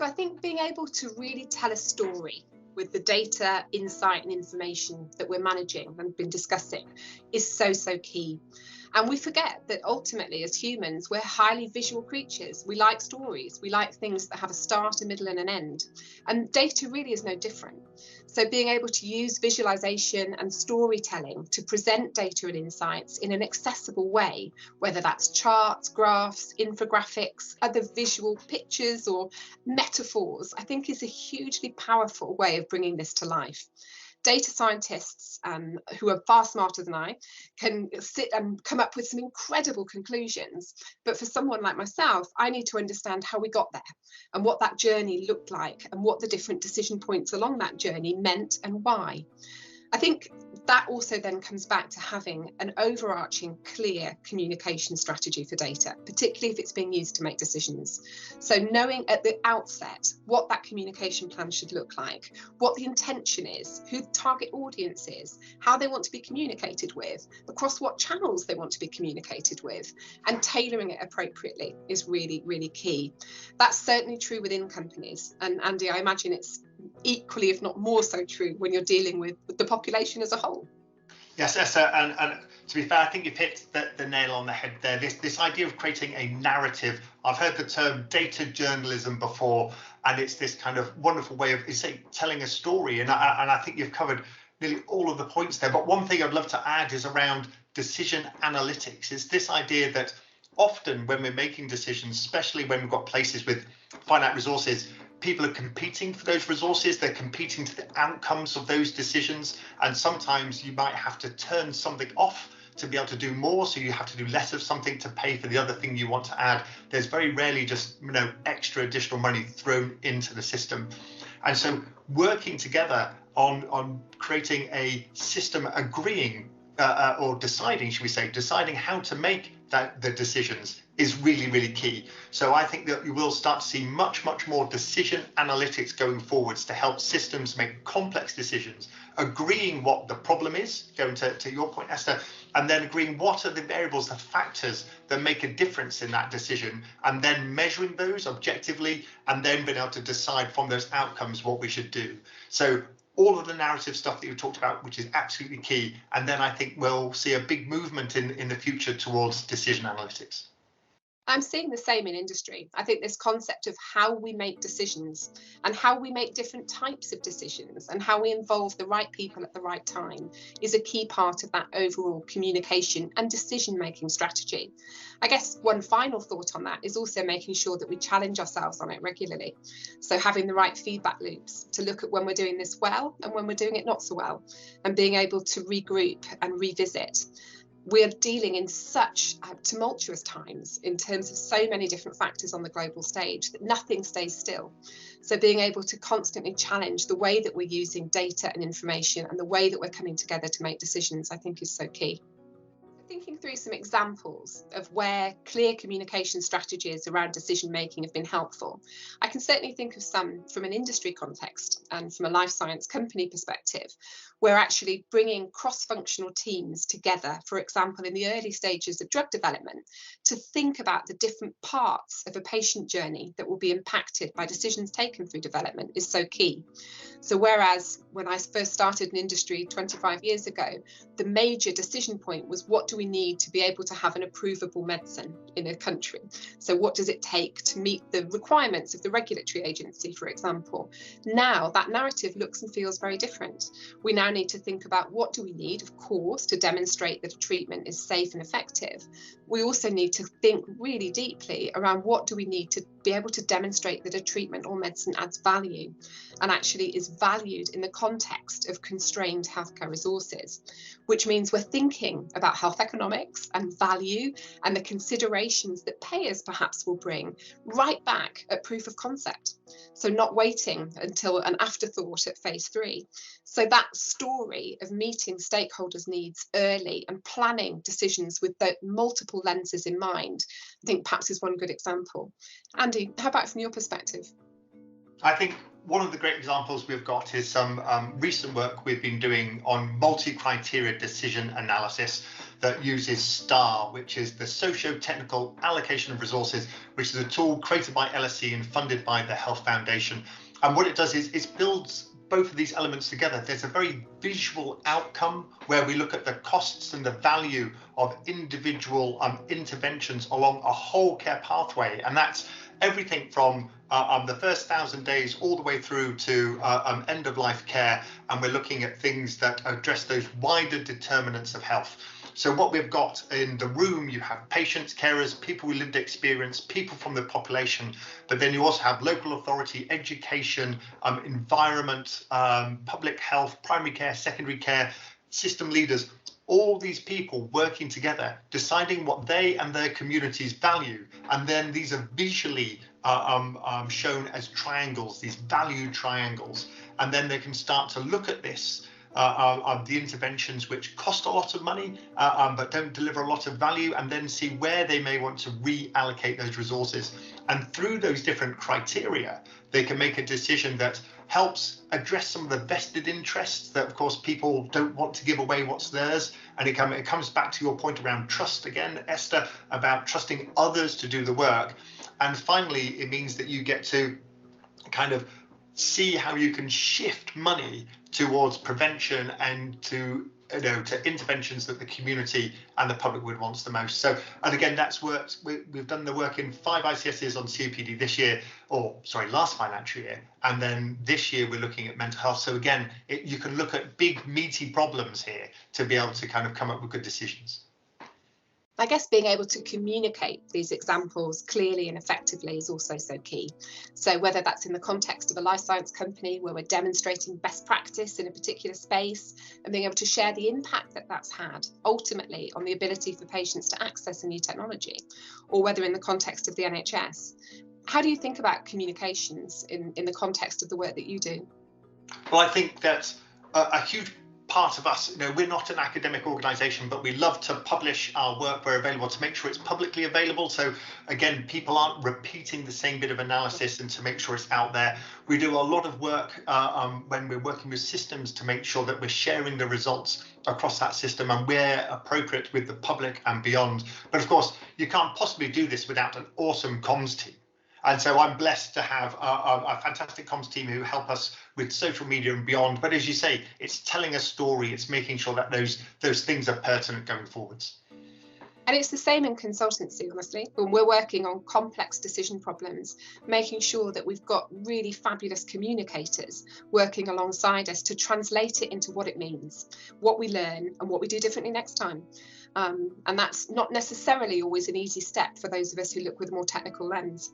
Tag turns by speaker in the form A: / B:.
A: I think being able to really tell a story with the data, insight and information that we're managing and been discussing is so key. And we forget that ultimately as humans, we're highly visual creatures. We like stories. We like things that have a start, a middle and an end. And data really is no different. So being able to use visualization and storytelling to present data and insights in an accessible way, whether that's charts, graphs, infographics, other visual pictures or metaphors, I think is a hugely powerful way of bringing this to life. Data scientists who are far smarter than I can sit and come up with some incredible conclusions. But for someone like myself, I need to understand how we got there and what that journey looked like and what the different decision points along that journey meant and why. I think that also then comes back to having an overarching, clear communication strategy for data, particularly if it's being used to make decisions. So knowing at the outset what that communication plan should look like, what the intention is, who the target audience is, how they want to be communicated with, across what channels they want to be communicated with, and tailoring it appropriately is really key. That's certainly true within companies. And Andy, I imagine it's equally, if not more so true when you're dealing with the population as a whole.
B: Yes, Esther, and to be fair, I think you've hit the nail on the head there. This idea of creating a narrative. I've heard the term data journalism before, and it's this kind of wonderful way of telling a story. And I think you've covered nearly all of the points there. But one thing I'd love to add is around decision analytics. It's this idea that often when we're making decisions, especially when we've got places with finite resources, people are competing for those resources. They're competing to the outcomes of those decisions. And sometimes you might have to turn something off to be able to do more. So you have to do less of something to pay for the other thing you want to add. There's very rarely just extra additional money thrown into the system. And so working together on creating a system agreeing or deciding how to make the decisions is really key. So I think that you will start to see much more decision analytics going forwards to help systems make complex decisions, agreeing what the problem is, going to your point, Esther, and then agreeing what are the variables, the factors that make a difference in that decision, and then measuring those objectively, and then being able to decide from those outcomes what we should do. So all of the narrative stuff that you talked about, which is absolutely key. And then I think we'll see a big movement in the future towards decision analytics.
A: I'm seeing the same in industry. I think this concept of how we make decisions and how we make different types of decisions and how we involve the right people at the right time is a key part of that overall communication and decision-making strategy. I guess one final thought on that is also making sure that we challenge ourselves on it regularly. So having the right feedback loops to look at when we're doing this well and when we're doing it not so well, and being able to regroup and revisit. We're dealing in such tumultuous times in terms of so many different factors on the global stage that nothing stays still. So being able to constantly challenge the way that we're using data and information and the way that we're coming together to make decisions, I think is so key. Thinking through some examples of where clear communication strategies around decision making have been helpful, I can certainly think of some from an industry context and from a life science company perspective, where actually bringing cross-functional teams together, for example, in the early stages of drug development, to think about the different parts of a patient journey that will be impacted by decisions taken through development is so key. So whereas when I first started in industry 25 years ago, the major decision point was what do we need to be able to have an approvable medicine in a country? So what does it take to meet the requirements of the regulatory agency, for example? Now that narrative looks and feels very different. We now need to think about what do we need, of course, to demonstrate that a treatment is safe and effective. We also need to think really deeply around what do we need to be able to demonstrate that a treatment or medicine adds value and actually is valued in the context of constrained healthcare resources, which means we're thinking about health economics and value and the considerations that payers perhaps will bring right back at proof of concept. So not waiting until an afterthought at phase 3. So that story of meeting stakeholders' needs early and planning decisions with the multiple lenses in mind, I think perhaps is one good example. Andy, how about from your perspective?
B: I think one of the great examples we've got is some recent work we've been doing on multi-criteria decision analysis. that uses STAR, which is the Socio-Technical Allocation of Resources, which is a tool created by LSE and funded by the Health Foundation. And what it does is it builds both of these elements together. There's a very visual outcome where we look at the costs and the value of individual interventions along a whole care pathway. And that's everything from the first 1,000 days all the way through to end of life care. And we're looking at things that address those wider determinants of health. So what we've got in the room, you have patients, carers, people with lived experience, people from the population, but then you also have local authority, education, environment, public health, primary care, secondary care, system leaders, all these people working together, deciding what they and their communities value. And then these are visually shown as triangles, these value triangles. And then they can start to look at this, the interventions which cost a lot of money, but don't deliver a lot of value, and then see where they may want to reallocate those resources. And through those different criteria, they can make a decision that helps address some of the vested interests that, of course, people don't want to give away what's theirs. And it comes back to your point around trust again, Esther, about trusting others to do the work. And finally, it means that you get to kind of see how you can shift money towards prevention and to interventions that the community and the public would want the most. So, and again, that's worked. We've done the work in 5 ICSs on COPD this year, last financial year, and then this year we're looking at mental health. So again, you can look at big meaty problems here to be able to kind of come up with good decisions.
A: I guess being able to communicate these examples clearly and effectively is also so key. So whether that's in the context of a life science company where we're demonstrating best practice in a particular space and being able to share the impact that that's had ultimately on the ability for patients to access a new technology, or whether in the context of the NHS. How do you think about communications in the context of the work that you do?
B: Well, I think that's a huge part of us. We're not an academic organisation, but we love to publish our work where available to make sure it's publicly available. So again, people aren't repeating the same bit of analysis, and to make sure it's out there. We do a lot of work when we're working with systems to make sure that we're sharing the results across that system and we're appropriate with the public and beyond. But of course, you can't possibly do this without an awesome comms team. And so I'm blessed to have a fantastic comms team who help us with social media and beyond. But as you say, it's telling a story. It's making sure that those things are pertinent going forwards.
A: And it's the same in consultancy, honestly. When we're working on complex decision problems, making sure that we've got really fabulous communicators working alongside us to translate it into what it means, what we learn and what we do differently next time. And that's not necessarily always an easy step for those of us who look with a more technical lens.